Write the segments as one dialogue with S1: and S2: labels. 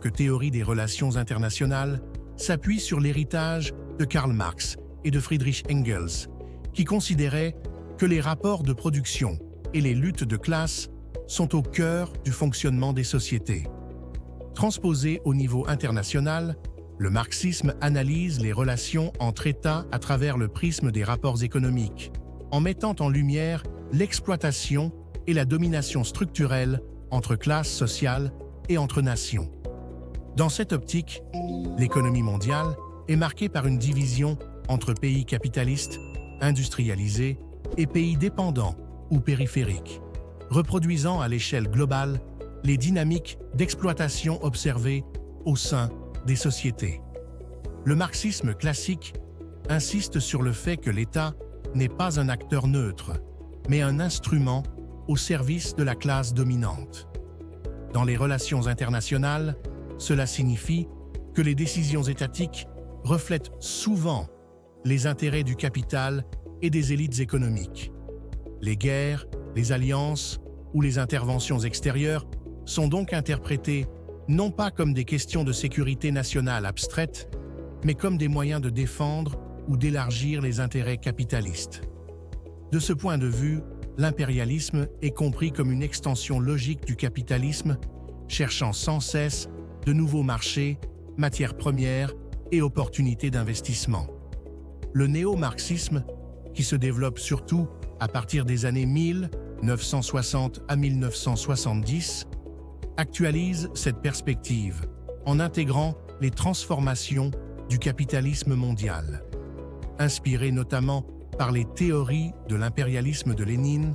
S1: que théorie des relations internationales s'appuie sur l'héritage de Karl Marx et de Friedrich Engels, qui considéraient que les rapports de production et les luttes de classe sont au cœur du fonctionnement des sociétés. Transposé au niveau international, le marxisme analyse les relations entre États à travers le prisme des rapports économiques, en mettant en lumière l'exploitation et la domination structurelle entre classes sociales et entre nations. Dans cette optique, l'économie mondiale est marquée par une division entre pays capitalistes, industrialisés et pays dépendants ou périphériques, reproduisant à l'échelle globale les dynamiques d'exploitation observées au sein des sociétés. Le marxisme classique insiste sur le fait que l'État n'est pas un acteur neutre, mais un instrument au service de la classe dominante. Dans les relations internationales, cela signifie que les décisions étatiques reflètent souvent les intérêts du capital et des élites économiques. Les guerres, les alliances ou les interventions extérieures sont donc interprétées non pas comme des questions de sécurité nationale abstraites, mais comme des moyens de défendre ou d'élargir les intérêts capitalistes. De ce point de vue, l'impérialisme est compris comme une extension logique du capitalisme, cherchant sans cesse de nouveaux marchés, matières premières et opportunités d'investissement. Le néo-marxisme, qui se développe surtout à partir des années 1960 à 1970, actualise cette perspective en intégrant les transformations du capitalisme mondial. Inspiré notamment par les théories de l'impérialisme de Lénine,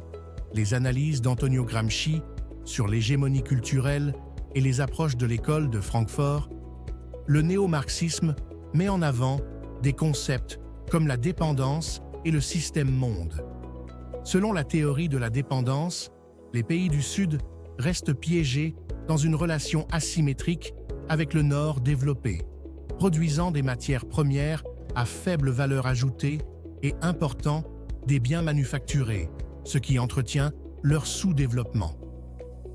S1: les analyses d'Antonio Gramsci sur l'hégémonie culturelle et les approches de l'école de Francfort, le néo-marxisme met en avant des concepts comme la dépendance et le système monde. Selon la théorie de la dépendance, les pays du Sud restent piégés dans une relation asymétrique avec le Nord développé, produisant des matières premières à faible valeur ajoutée et important des biens manufacturés, ce qui entretient leur sous-développement.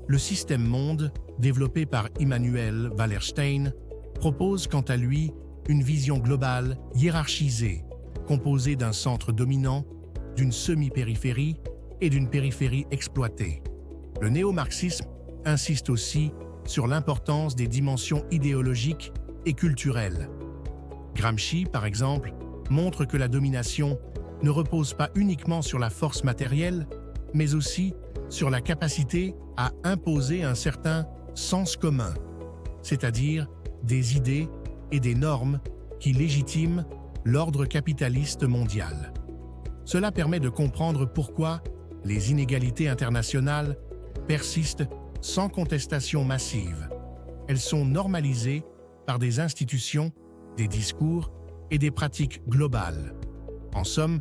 S1: Le système monde, développé par Immanuel Wallerstein, propose quant à lui une vision globale hiérarchisée, composée d'un centre dominant, d'une semi-périphérie et d'une périphérie exploitée. Le néo-marxisme insiste aussi sur l'importance des dimensions idéologiques et culturelles. Gramsci, par exemple, montre que la domination ne repose pas uniquement sur la force matérielle, mais aussi sur la capacité à imposer un certain sens commun, c'est-à-dire des idées et des normes qui légitiment l'ordre capitaliste mondial. Cela permet de comprendre pourquoi les inégalités internationales persistent sans contestation massive. Elles sont normalisées par des institutions, des discours et des pratiques globales. En somme,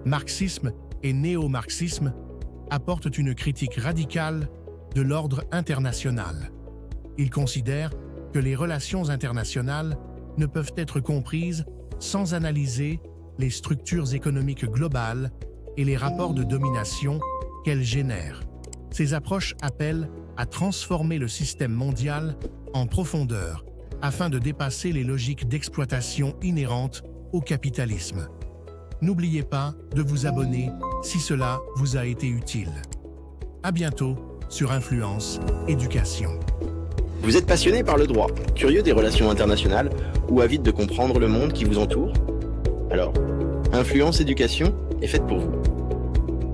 S1: marxisme et néo-marxisme apportent une critique radicale de l'ordre international. Ils considèrent que les relations internationales ne peuvent être comprises sans analyser les structures économiques globales et les rapports de domination qu'elles génèrent. Ces approches appellent à transformer le système mondial en profondeur afin de dépasser les logiques d'exploitation inhérentes au capitalisme. N'oubliez pas de vous abonner si cela vous a été utile. À bientôt sur Influence Éducation.
S2: Vous êtes passionné par le droit, curieux des relations internationales ou avide de comprendre le monde qui vous entoure? Alors, Influence Éducation est faite pour vous.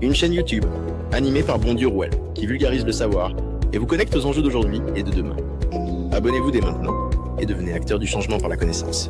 S2: Une chaîne YouTube animée par Bondieu Rouel qui vulgarise le savoir et vous connecte aux enjeux d'aujourd'hui et de demain. Abonnez-vous dès maintenant et devenez acteur du changement par la connaissance.